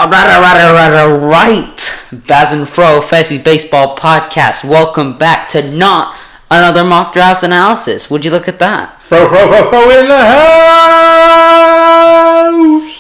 All right. BAS and FRO Fantasy Baseball Podcast. Welcome back to not another mock draft analysis. Would you look at that? Fro in the house.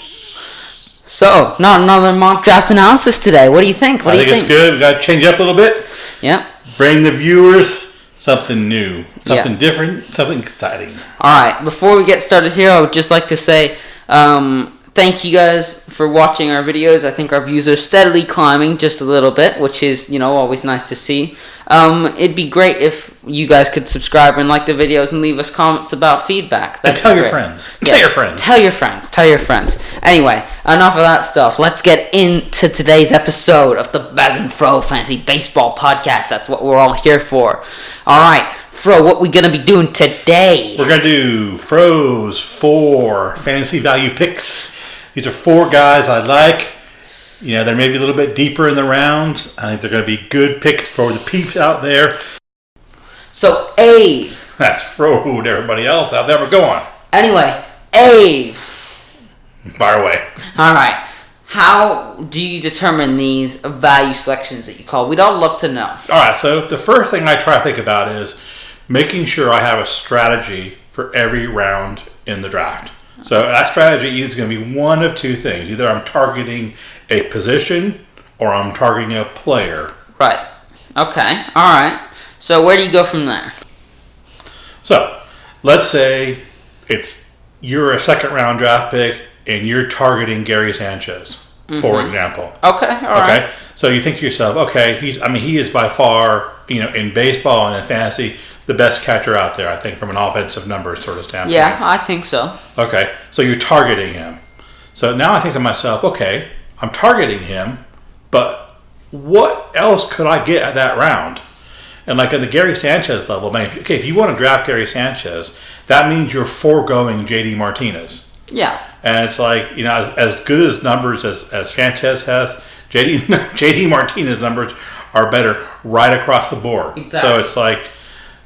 So, not another mock draft analysis today. What do you think? I think it's good. We got to change up a little bit. Yep. Bring the viewers something new, something different, something exciting. All right. Before we get started here, I would just like to say thank you guys for watching our videos. I think our views are steadily climbing just a little bit, which is, always nice to see. It'd be great if you guys could subscribe and like the videos and leave us comments about feedback. And tell your friends. Yes, tell your friends. Anyway, enough of that stuff. Let's get into today's episode of the BAS and FRO Fantasy Baseball Podcast. That's what we're all here for. All right. Fro, what we gonna be doing today? We're gonna do Fro's 4 fantasy value picks. These are 4 guys I like. They're maybe a little bit deeper in the rounds. I think they're gonna be good picks for the peeps out there. So, Abe. That's Fro to everybody else out there. We're going. Anyway, Abe. Fire away. All right. How do you determine these value selections that you call? We'd all love to know. All right. So the first thing I try to think about is making sure I have a strategy for every round in the draft. So that strategy is going to be one of two things. Either I'm targeting a position or I'm targeting a player. Right. Okay. All right. So where do you go from there? So let's say you're a second round draft pick and you're targeting Gary Sanchez, for example. Okay. All right. So you think to yourself, okay, he is by far, in baseball and in fantasy, the best catcher out there, I think, from an offensive numbers sort of standpoint. Yeah, I think so. Okay, so you're targeting him. So now I think to myself, okay, I'm targeting him, but what else could I get at that round? And like at the Gary Sanchez level, man, if you want to draft Gary Sanchez, that means you're foregoing JD Martinez. Yeah. And it's like, as good as numbers as Sanchez has, JD Martinez numbers are better right across the board. Exactly. So it's like,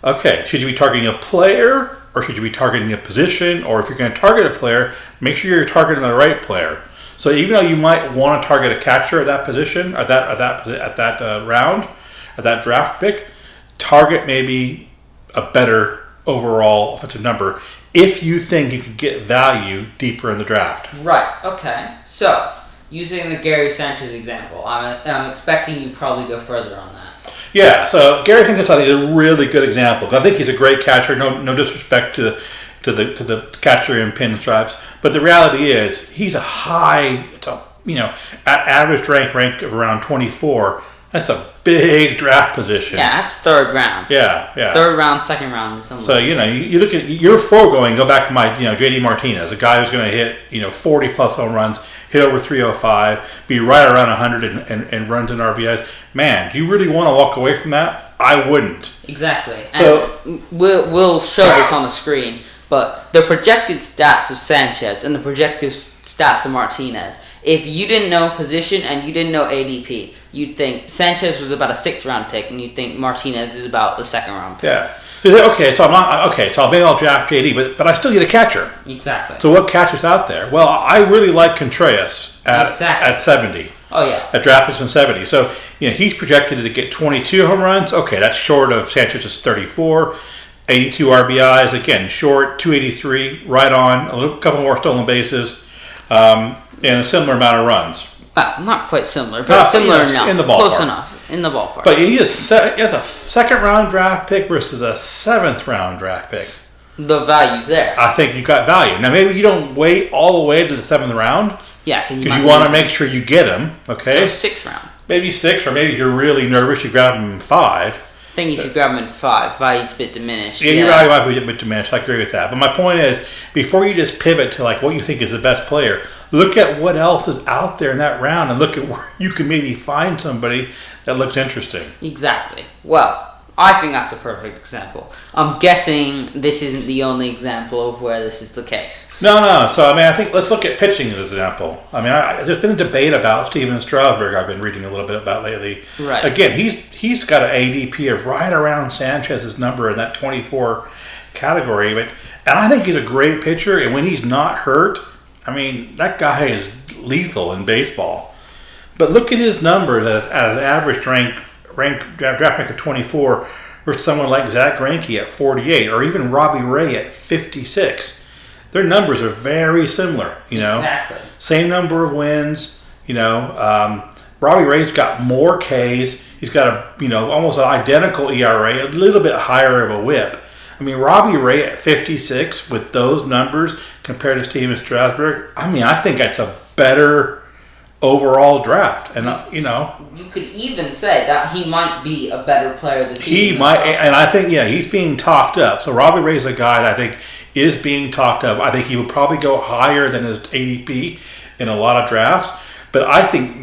okay, should you be targeting a player or should you be targeting a position? Or if you're going to target a player, make sure you're targeting the right player. So even though you might want to target a catcher at that position, at that round, at that draft pick, target maybe a better overall offensive number if you think you can get value deeper in the draft. Right. Okay. So using the Gary Sanchez example, I'm expecting you probably go further on that. Yeah, so Gary Sanchez I think is a really good example. I think he's a great catcher. No disrespect to the catcher in pinstripes, but the reality is he's at average rank of around 24. That's a big draft position. Yeah, that's third round. Yeah. Third round, second round. So you look at your foregoing. Go back to my JD Martinez, a guy who's going to hit 40 plus home runs, hit over 305, be right around 100 and runs in RBIs. Man, do you really want to walk away from that? I wouldn't. Exactly. So and we'll show this on the screen, but the projected stats of Sanchez and the projected stats of Martinez. If you didn't know position and you didn't know ADP, you'd think Sanchez was about a 6th round pick, and you'd think Martinez is about a 2nd round pick. Yeah. So maybe I'll draft JD, but I still need a catcher. Exactly. So what catcher's out there? Well, I really like Contreras at 70. Oh yeah. At draft position 70. So he's projected to get 22 home runs. Okay, that's short of Sanchez's 34. 82 RBIs, again short. 283, right on. A couple more stolen bases, and a similar amount of runs. Not quite similar, but similar enough. In the ballpark. Close enough. In the ballpark. But he has a 2nd round draft pick versus a 7th round draft pick. The value's there. I think you got value. Now maybe you don't wait all the way to the 7th round. Yeah, because you want to make sure you get him. Okay. So 6th round. Maybe 6, or maybe if you're really nervous, you grab him in 5. I think if you grab him in 5, value's a bit diminished. Yeah, your value might be a bit diminished. I agree with that. But my point is, before you just pivot to what you think is the best player, look at what else is out there in that round and look at where you can maybe find somebody that looks interesting. Exactly. Well, I think that's a perfect example. I'm guessing this isn't the only example of where this is the case. No. So, I think let's look at pitching as an example. There's been a debate about Steven Strasburg I've been reading a little bit about lately. Right. Again, he's got an ADP of right around Sanchez's number in that 24 category. And I think he's a great pitcher. And when he's not hurt, that guy is lethal in baseball. But look at his numbers at an average draft rank of 24 versus someone like Zach Greinke at 48, or even Robbie Ray at 56. Their numbers are very similar. Exactly. Same number of wins. Robbie Ray's got more Ks. He's got almost an identical ERA, a little bit higher of a WHIP. I mean, Robbie Ray at 56 with those numbers compared to Steven Strasburg. I mean, I think that's a better overall draft, and you could even say that he might be a better player this season. He might, and I think he's being talked up. So Robbie Ray's a guy that I think is being talked up. I think he would probably go higher than his ADP in a lot of drafts. But I think,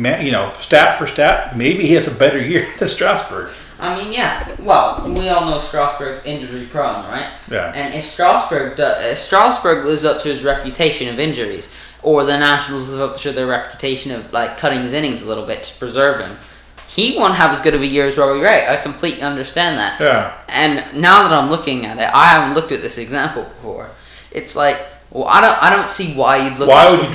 stat for stat, maybe he has a better year than Strasburg. I mean, yeah. Well, we all know Strasburg's injury prone, right? Yeah. And if Strasburg lives up to his reputation of injuries, or the Nationals live up to their reputation of cutting his innings a little bit to preserve him, he won't have as good of a year as Robbie Ray. I completely understand that. Yeah. And now that I'm looking at it, I haven't looked at this example before. It's like, well, I don't see why you'd look. Why would you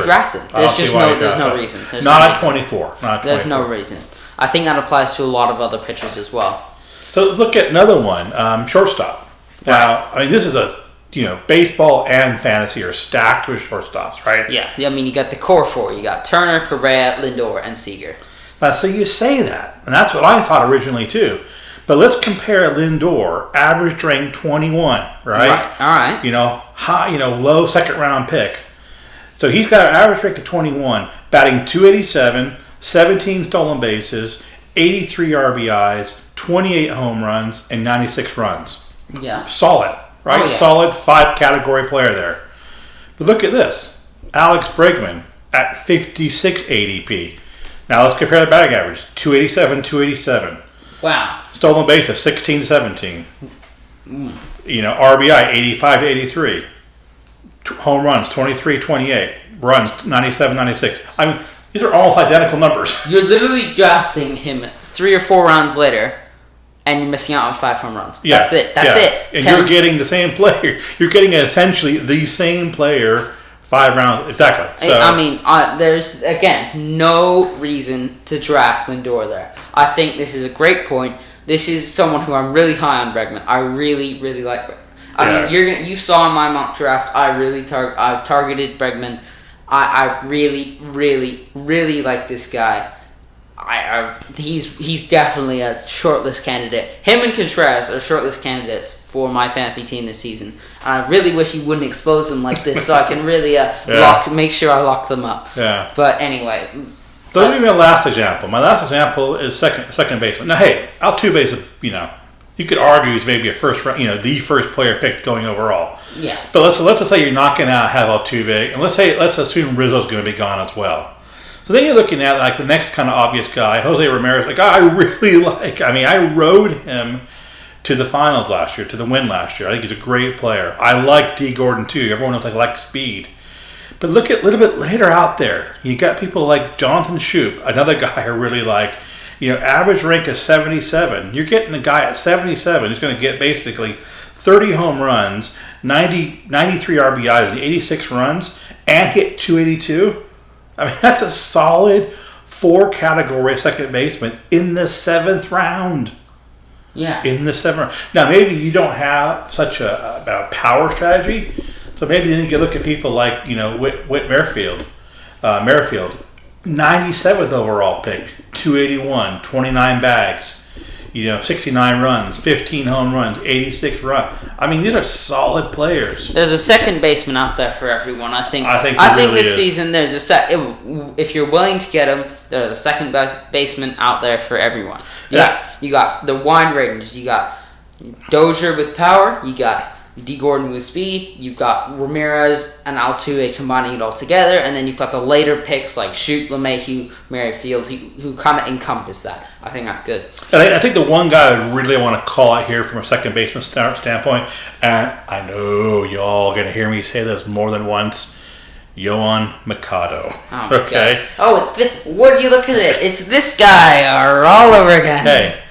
draft him? There's no reason. Not at 24. There's no reason. I think that applies to a lot of other pitchers as well. So look at another one, shortstop. Now, I mean, this is baseball and fantasy are stacked with shortstops, right? Yeah. I mean, you got the core four. You got Turner, Correa, Lindor, and Seager. Now, so you say that, and that's what I thought originally too. But let's compare Lindor, average rank 21, right? All right. High, low second round pick. So he's got an average rank of 21, batting 287, 17 stolen bases, 83 RBIs, 28 home runs, and 96 runs. Yeah. Solid, right? Oh, yeah. Solid 5-category player there. But look at this. Alex Bregman at 56 ADP. Now let's compare the batting average. 287, 287. Wow. Stolen bases, 16 to 17. RBI, 85 to 83. Home runs, 23, 28. Runs, 97, 96. I mean, these are almost identical numbers. You're literally drafting him 3 or 4 rounds later, and you're missing out on 5 home runs. Yeah. That's it. That's it. And you're getting the same player. You're getting essentially the same player 5 rounds. Exactly. So, I mean, there's, again, no reason to draft Lindor there. I think this is a great point. This is someone who I'm really high on, Bregman. I really, really like Bregman. I mean, you saw in my mock draft, I targeted Bregman. I really, really, really like this guy. He's definitely a shortlist candidate. Him and Contreras are shortlist candidates for my fantasy team this season. And I really wish he wouldn't expose them like this, so I can really make sure I lock them up. Yeah. But anyway. Don't give me a last example. My last example is second baseman. Now, hey, Altuve is you could argue he's maybe a first round, the first player picked going overall. Yeah. But let's just say you're not going to have Altuve, and let's assume Rizzo's going to be gone as well. So then you're looking at the next kind of obvious guy, Jose Ramirez, a guy I really like. I mean, I rode him to the finals last year, to the win last year. I think he's a great player. I like D. Gordon too. Everyone knows I like speed. But look at a little bit later out there. You got people like Jonathan Shoup, another guy I really like. Average rank is 77. You're getting a guy at 77 who's going to get basically 30 home runs, 93 RBIs, and 86 runs, and hit 282. I mean, that's a solid 4-category second baseman in the 7th round. Yeah. In the 7th round. Now, maybe you don't have such a power strategy, so maybe then you can look at people like, Whit Merrifield. 97th overall pick, 281, 29 bags, 69 runs, 15 home runs, 86 runs. I mean, these are solid players. There's a second baseman out there for everyone. I think really this is. season there's if you're willing to get him, there's a second baseman out there for everyone. You got the wide range. You got Dozier with power. You got D. Gordon with speed. You've got Ramirez and Altuve combining it all together, and then you've got the later picks like Shoup, LeMahieu, Merrifield, who kind of encompass that. I think that's good. And I think the one guy I really want to call out here from a second baseman standpoint, and I know y'all are going to hear me say this more than once, Yohan Mikado. Oh, okay. God. Oh, would you look at it? It's this guy all over again. Hey,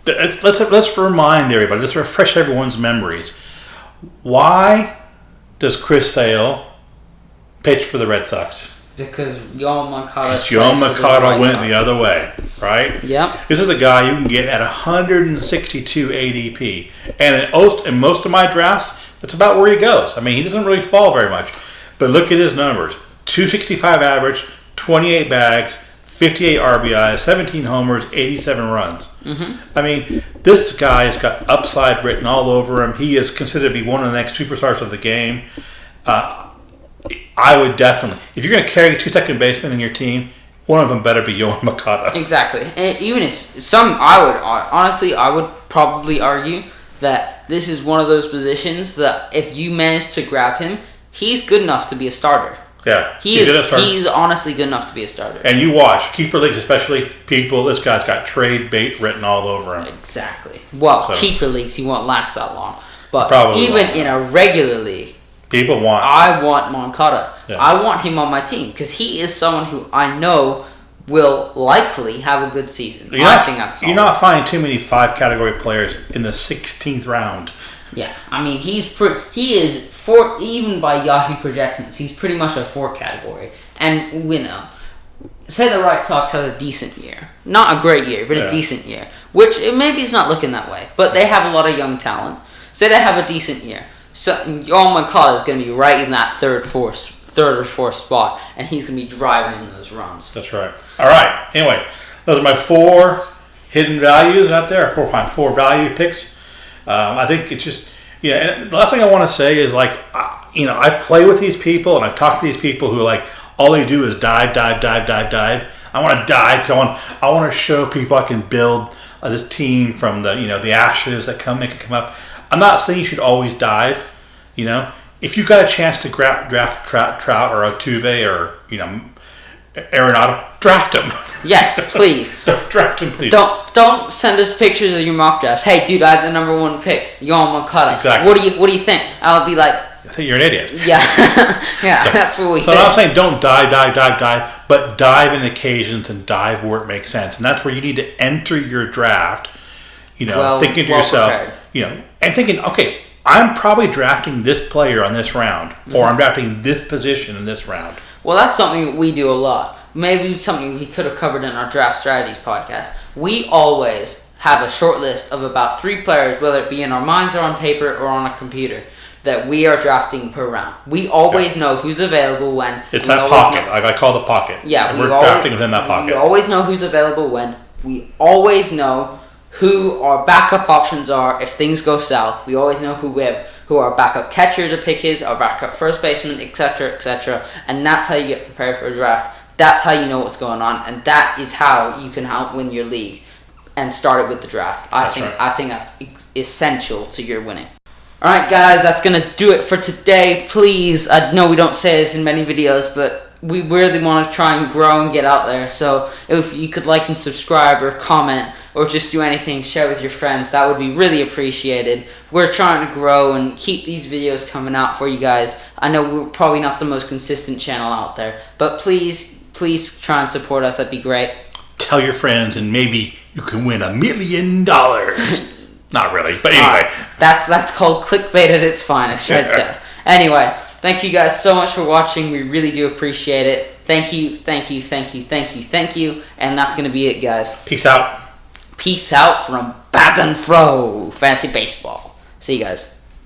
let's remind everybody. Let's refresh everyone's memories. Why does Chris Sale pitch for the Red Sox? Because Yoan Moncada. Yoan Moncada went the other way, right? Yep. This is a guy you can get at 162 ADP. And in most of my drafts, that's about where he goes. I mean, he doesn't really fall very much. But look at his numbers. 265 average, 28 bags, 58 RBIs, 17 homers, 87 runs. I mean, this guy has got upside written all over him. He is considered to be one of the next superstars of the game. I would definitely, if you're going to carry 2 second basemen in your team, one of them better be Yoan Moncada. Exactly. And even if I would probably argue that this is one of those positions that if you manage to grab him, he's good enough to be a starter. Yeah. He's honestly good enough to be a starter. And you watch, keeper leagues especially, this guy's got trade bait written all over him. Exactly. Well, keeper leagues, he won't last that long. But probably even in a regular league, I want Moncada. Yeah. I want him on my team because he is someone who I know will likely have a good season. I think that's solid. You're not finding too many 5 category players in the 16th round. Yeah, I mean he is 4, even by Yahoo projections. He's pretty much a 4 category. And say the Red Sox have a decent year, not a great year, but a decent year. Which maybe it's not looking that way, but they have a lot of young talent. Say they have a decent year. So Yoan Moncada is going to be right in that third or fourth spot, and he's going to be driving in those runs. That's right. All right. Anyway, those are my 4 hidden values out there. 4 value picks. I think it's just And the last thing I want to say is I play with these people and I've talked to these people who all they do is dive. I want to dive because I want to show people I can build this team from the ashes that make it come up. I'm not saying you should always dive. If you got a chance to draft Trout or Altuve or Arenado, draft him. Yes, please. Draft him, please. Don't send us pictures of your mock drafts. Hey, dude, I had the number 1 pick. Yoan Moncada. Exactly. What do you think? I'll be like, I think you're an idiot. Yeah, that's what we think. So I'm not saying don't dive, but dive in occasions and dive where it makes sense, and that's where you need to enter your draft. Thinking to yourself, prepared. And thinking, okay, I'm probably drafting this player on this round, or I'm drafting this position in this round. Well, that's something we do a lot. Maybe something we could have covered in our draft strategies podcast. We always have a short list of about 3 players, whether it be in our minds or on paper or on a computer, that we are drafting per round. We always know who's available when. It's that pocket. I call the pocket. Yeah, we're drafting within that pocket. We always know who's available when. We always know who our backup options are if things go south. We always know who our backup catcher to pick is, our backup first baseman, etc., etc. And that's how you get prepared for a draft. That's how you know what's going on, and that is how you can win your league and start it with the draft. I think that's essential to your winning. All right, guys, that's going to do it for today. Please, I know we don't say this in many videos, but we really want to try and grow and get out there. So if you could like and subscribe or comment or just do anything, share with your friends, that would be really appreciated. We're trying to grow and keep these videos coming out for you guys. I know we're probably not the most consistent channel out there, but please try and support us. That'd be great. Tell your friends and maybe you can win $1 million. Not really, but anyway. That's called clickbait at its finest right there. Anyway, thank you guys so much for watching. We really do appreciate it. Thank you. And that's going to be it, guys. Peace out. Peace out from BAS and FRO Fantasy Baseball. See you guys.